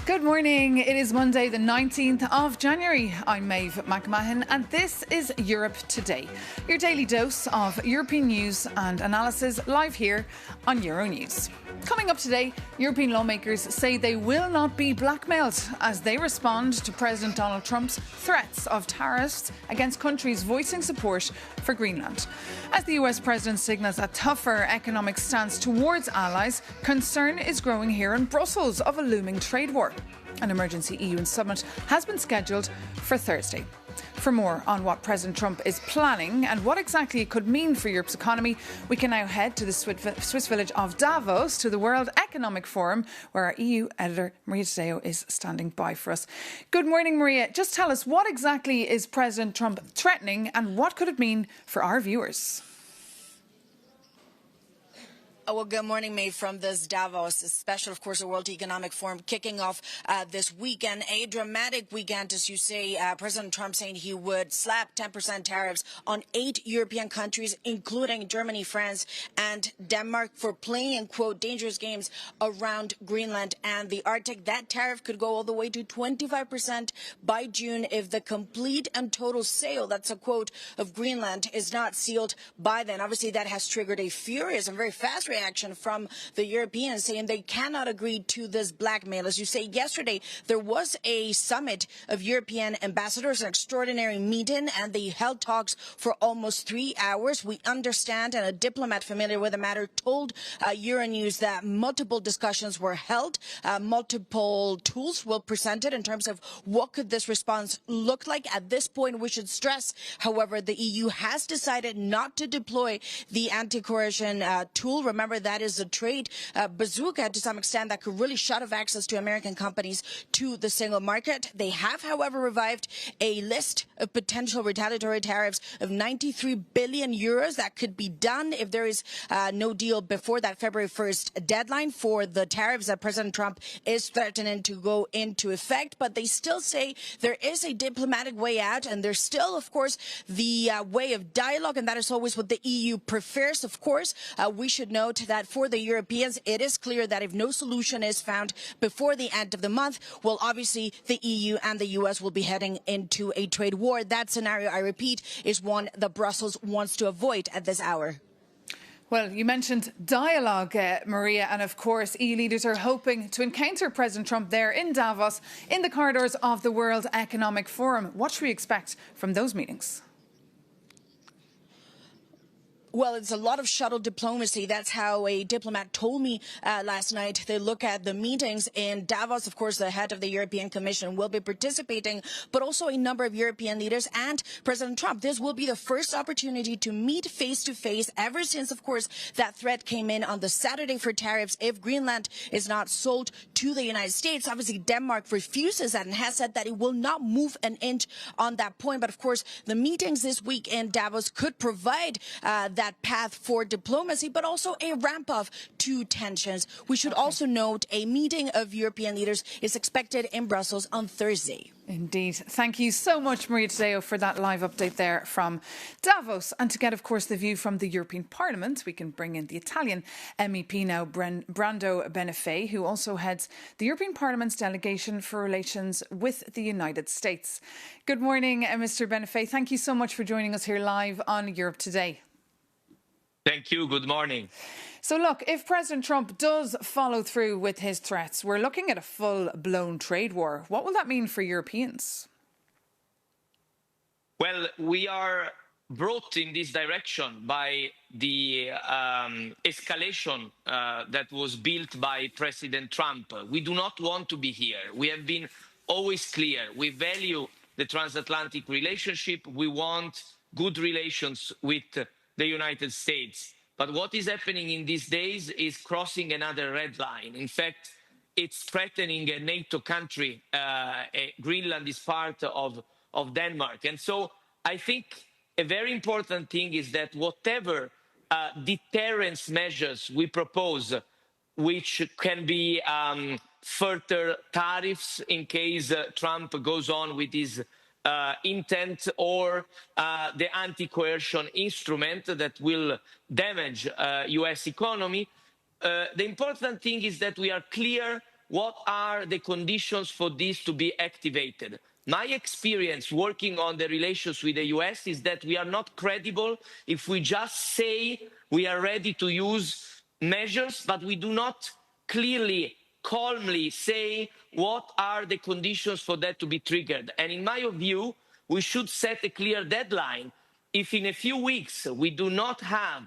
Good morning. It is Monday, the 19th of January. I'm Maeve McMahon, and this is Europe Today, your daily dose of European news and analysis live here on Euronews. Coming up today, European lawmakers say they will not be blackmailed as they respond to President Donald Trump's threats of tariffs against countries voicing support for Greenland. As the US president signals a tougher economic stance towards allies, concern is growing here in Brussels of a looming trade war. An emergency EU summit has been scheduled for Thursday. For more on what President Trump is planning and what exactly it could mean for Europe's economy, we can now head to the Swiss village of Davos, to the World Economic Forum, where our EU editor Maria Tadeo is standing by for us. Good morning, Maria. Just tell us, what exactly is President Trump threatening and what could it mean for our viewers? Well, good morning, May, from this Davos special, of course, the World Economic Forum kicking off this weekend. A dramatic weekend, as you say. President Trump saying he would slap 10% tariffs on 8 European countries, including Germany, France, and Denmark, for playing, quote, dangerous games around Greenland and the Arctic. That tariff could go all the way to 25% by June if the complete and total sale, that's a quote, of Greenland is not sealed by then. Obviously, that has triggered a furious and very fast reaction from the Europeans, saying they cannot agree to this blackmail. As you say, yesterday there was a summit of European ambassadors, an extraordinary meeting, and they held talks for almost 3 hours. We understand, and a diplomat familiar with the matter told Euronews that multiple discussions were held, multiple tools were presented in terms of what could this response look like. At this point, we should stress, however, the EU has decided not to deploy the anti-coercion tool. Remember, that is a trade bazooka to some extent that could really shut off access to American companies to the single market. They have, however, revived a list of potential retaliatory tariffs of 93 billion euros that could be done if there is no deal before that February 1st deadline for the tariffs that President Trump is threatening to go into effect. But they still say there is a diplomatic way out, and there's still, of course, the way of dialogue, and that is always what the EU prefers. Of course, we should note that for the Europeans, it is clear that if no solution is found before the end of the month, well, obviously the EU and the US will be heading into a trade war. That scenario, I repeat, is one that Brussels wants to avoid at this hour. Well, you mentioned dialogue, Maria, and of course EU leaders are hoping to encounter President Trump there in Davos, in the corridors of the World Economic Forum. What should we expect from those meetings? Well, it's a lot of shuttle diplomacy. That's how a diplomat told me last night. They look at the meetings in Davos. Of course, the head of the European Commission will be participating, but also a number of European leaders and President Trump. This will be the first opportunity to meet face to face ever since, of course, that threat came in on the Saturday for tariffs if Greenland is not sold to the United States. Obviously, Denmark refuses that and has said that it will not move an inch on that point. But of course, the meetings this week in Davos could provide that path for diplomacy, but also a ramp up to tensions. We should also note a meeting of European leaders is expected in Brussels on Thursday. Indeed. Thank you so much, Maria Tadeo, for that live update there from Davos. And to get, of course, the view from the European Parliament, we can bring in the Italian MEP now, Brando Benefei, who also heads the European Parliament's delegation for relations with the United States. Good morning, Mr. Benefei. Thank you so much for joining us here live on Europe Today. Thank you. Good morning. So look, if President Trump does follow through with his threats, we're looking at a full-blown trade war. What will that mean for Europeans? Well, we are brought in this direction by the escalation that was built by President Trump. We do not want to be here. We have been always clear. We value the transatlantic relationship. We want good relations with the United States. But what is happening in these days is crossing another red line. In fact, it's threatening a NATO country. Greenland is part of Denmark. And so I think a very important thing is that whatever deterrence measures we propose, which can be further tariffs in case Trump goes on with his intent, or the anti-coercion instrument that will damage US economy. The important thing is that we are clear what are the conditions for this to be activated. My experience working on the relations with the US is that we are not credible if we just say we are ready to use measures, but we do not clearly, calmly say what are the conditions for that to be triggered. And in my view, we should set a clear deadline. If in a few weeks we do not have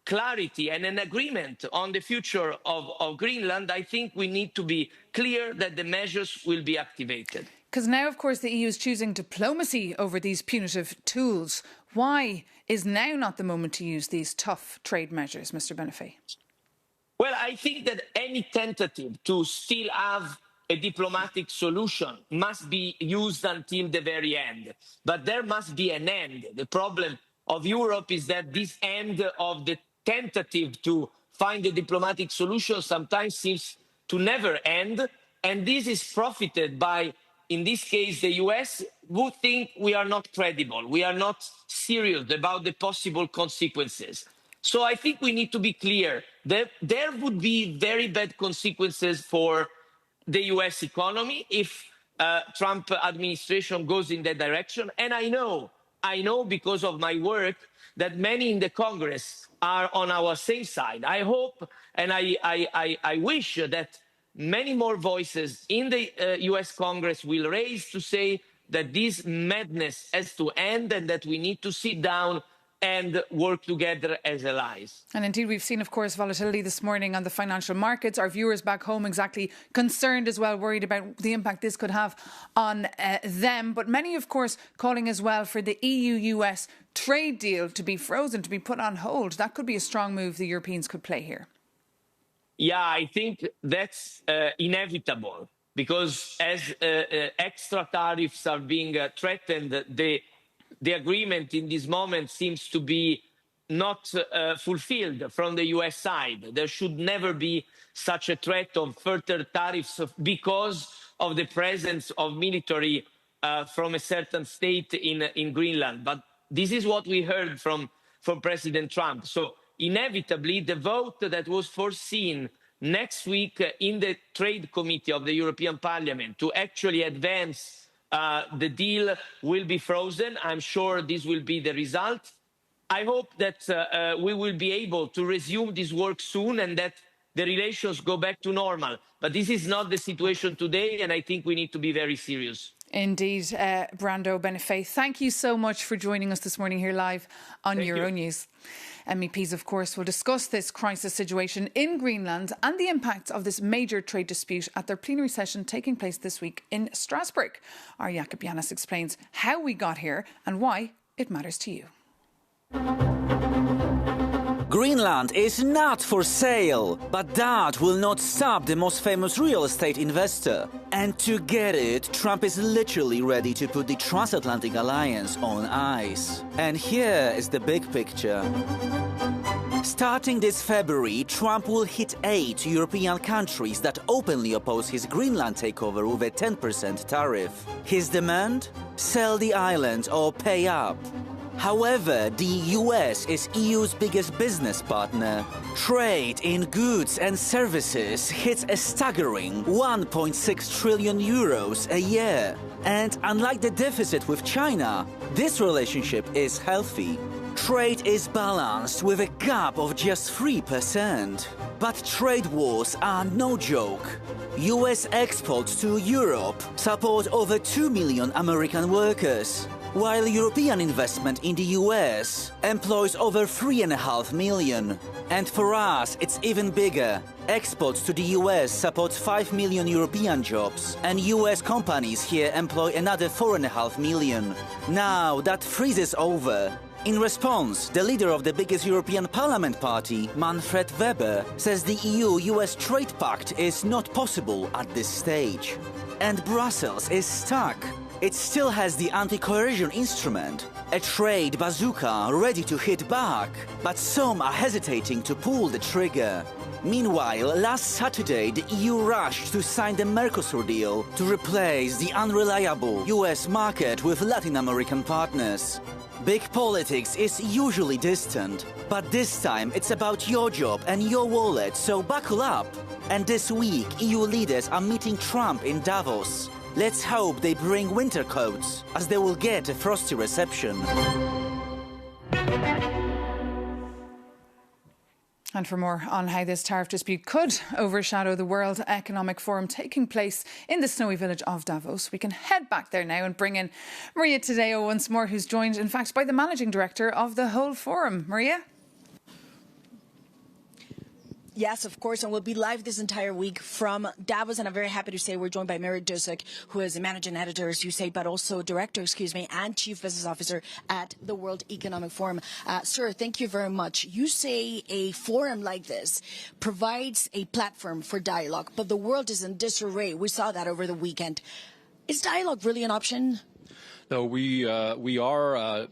clarity and an agreement on the future of Greenland, I think we need to be clear that the measures will be activated. Because now, of course, the EU is choosing diplomacy over these punitive tools. Why is now not the moment to use these tough trade measures, Mr. Benifei? Well, I think that any tentative to still have a diplomatic solution must be used until the very end. But there must be an end. The problem of Europe is that this end of the tentative to find a diplomatic solution sometimes seems to never end. And this is profited by, in this case, the US, who think we are not credible. We are not serious about the possible consequences. So I think we need to be clear that there would be very bad consequences for the US economy if Trump administration goes in that direction. And I know because of my work that many in the Congress are on our same side. I hope and I wish that many more voices in the US Congress will raise to say that this madness has to end and that we need to sit down and work together as allies. And indeed, we've seen, of course, volatility this morning on the financial markets. Our viewers back home exactly concerned as well, worried about the impact this could have on them. But many, of course, calling as well for the EU-US trade deal to be frozen, to be put on hold. That could be a strong move the Europeans could play here. Yeah, I think that's inevitable because as extra tariffs are being threatened, the agreement in this moment seems to be not fulfilled from the US side. There should never be such a threat of further tariffs because of the presence of military from a certain state in Greenland. But this is what we heard from President Trump. So inevitably, the vote that was foreseen next week in the Trade Committee of the European Parliament to actually advance the deal will be frozen. I'm sure this will be the result. I hope that we will be able to resume this work soon and that the relations go back to normal. But this is not the situation today, and I think we need to be very serious. Indeed, Brando Benifei, thank you so much for joining us this morning here live on Euronews. MEPs, of course, will discuss this crisis situation in Greenland and the impact of this major trade dispute at their plenary session taking place this week in Strasbourg. Our Jakob Janis explains how we got here and why it matters to you. Greenland is not for sale, but that will not stop the most famous real estate investor. And to get it, Trump is literally ready to put the transatlantic alliance on ice. And here is the big picture. Starting this February, Trump will hit 8 European countries that openly oppose his Greenland takeover with a 10% tariff. His demand? Sell the island or pay up. However, the US is EU's biggest business partner. Trade in goods and services hits a staggering 1.6 trillion euros a year. And unlike the deficit with China, this relationship is healthy. Trade is balanced with a gap of just 3%. But trade wars are no joke. US exports to Europe support over 2 million American workers, while European investment in the US employs over 3.5 million. And for us, it's even bigger. Exports to the US support 5 million European jobs, and US companies here employ another 4.5 million. Now that freezes over. In response, the leader of the biggest European Parliament party, Manfred Weber, says the EU-US trade pact is not possible at this stage. And Brussels is stuck. It still has the anti-coercion instrument, a trade bazooka ready to hit back, but some are hesitating to pull the trigger. Meanwhile, last Saturday, the EU rushed to sign the Mercosur deal to replace the unreliable US market with Latin American partners. Big politics is usually distant, but this time it's about your job and your wallet, so buckle up. And this week, EU leaders are meeting Trump in Davos. Let's hope they bring winter coats, as they will get a frosty reception. And for more on how this tariff dispute could overshadow the World Economic Forum taking place in the snowy village of Davos, we can head back there now and bring in Maria Tadeo once more, who's joined, in fact, by the managing director of the whole forum. Maria? Yes, of course, and we'll be live this entire week from Davos, and I'm very happy to say we're joined by Mary Dusek, who is a managing editor, as you say, but also director, and chief business officer at the World Economic Forum. Sir, thank you very much. You say a forum like this provides a platform for dialogue, but the world is in disarray. We saw that over the weekend. Is dialogue really an option? No, we are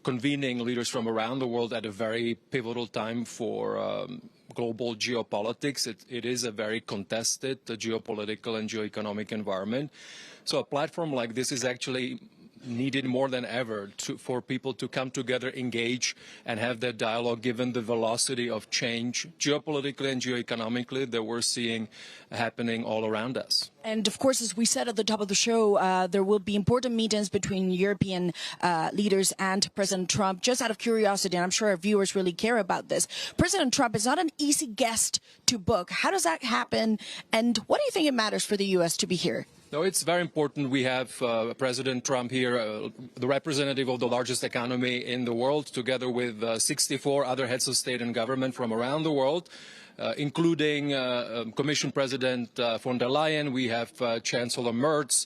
convening leaders from around the world at a very pivotal time for global geopolitics. It is a very contested geopolitical and geoeconomic environment. So a platform like this is actually needed more than ever for people to come together, engage, and have that dialogue, given the velocity of change geopolitically and geoeconomically that we're seeing happening all around us. And of course, as we said at the top of the show, there will be important meetings between European leaders and President Trump. Just out of curiosity, and I'm sure our viewers really care about this, President Trump is not an easy guest to book. How does that happen? And what do you think it matters for the U.S. to be here? No, it's very important. We have President Trump here, the representative of the largest economy in the world, together with 64 other heads of state and government from around the world, including Commission President von der Leyen. We have Chancellor Merz,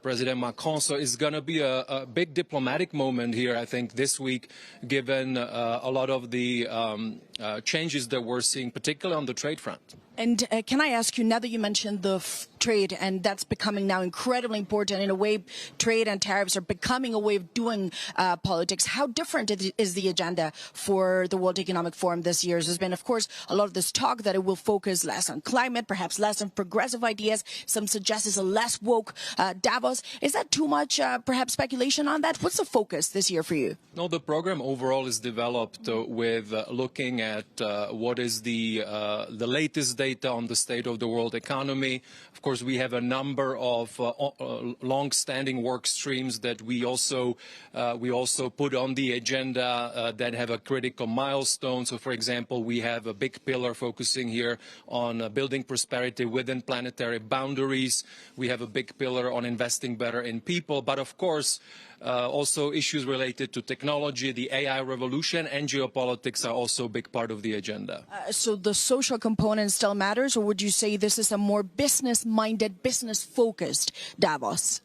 President Macron. So it's going to be a big diplomatic moment here, I think, this week, given a lot of the changes that we're seeing, particularly on the trade front. And can I ask you, now that you mentioned the trade, and that's becoming now incredibly important, in a way, trade and tariffs are becoming a way of doing politics. How different is the agenda for the World Economic Forum this year? There's been, of course, a lot of this talk that it will focus less on climate, perhaps less on progressive ideas. Some suggest it's a less woke Davos. Is that too much, perhaps, speculation on that? What's the focus this year for you? No, the program overall is developed with looking at what is the latest data on the state of the world economy. Of course, we have a number of long-standing work streams that we also put on the agenda that have a critical milestone. So, for example, we have a big pillar focusing here on building prosperity within planetary boundaries. We have a big pillar on investing better in people. But, of course, also issues related to technology, the AI revolution, and geopolitics are also a big part of the agenda. So the social component still matters, or would you say this is a more business-minded, business-focused Davos?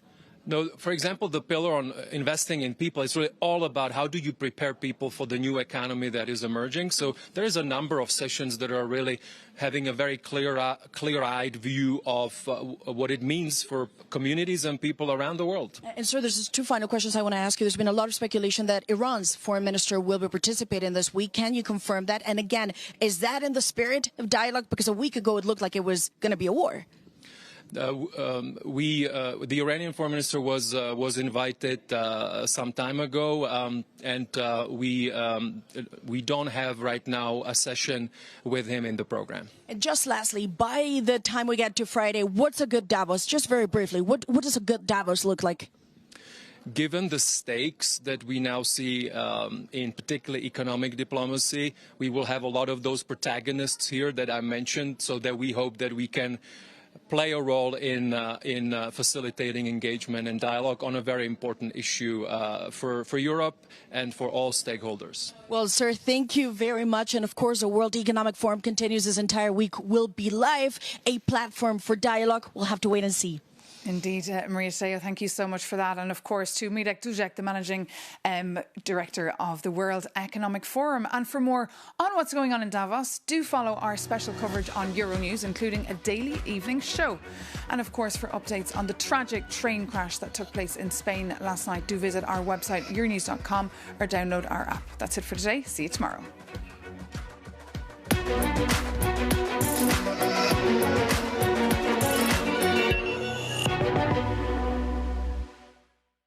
No, for example, the pillar on investing in people is really all about how do you prepare people for the new economy that is emerging. So there is a number of sessions that are really having a very clear-eyed view of what it means for communities and people around the world. And sir, there's two final questions I want to ask you. There's been a lot of speculation that Iran's foreign minister will be participating this week. Can you confirm that? And again, is that in the spirit of dialogue? Because a week ago it looked like it was going to be a war. The Iranian foreign minister was invited some time ago, and we don't have right now a session with him in the program. And just lastly, by the time we get to Friday, what's a good Davos? Just very briefly, what does a good Davos look like? Given the stakes that we now see in particularly economic diplomacy, we will have a lot of those protagonists here that I mentioned, so that we hope that we can play a role in facilitating engagement and dialogue on a very important issue for Europe and for all stakeholders. Well, sir, thank you very much. And of course, the World Economic Forum continues this entire week. Will be live, a platform for dialogue. We'll have to wait and see. Indeed, Maria Tadeo, thank you so much for that. And of course to Mary Dusek, the Managing Director of the World Economic Forum. And for more on what's going on in Davos, do follow our special coverage on Euronews, including a daily evening show. And of course, for updates on the tragic train crash that took place in Spain last night, do visit our website, euronews.com, or download our app. That's it for today. See you tomorrow.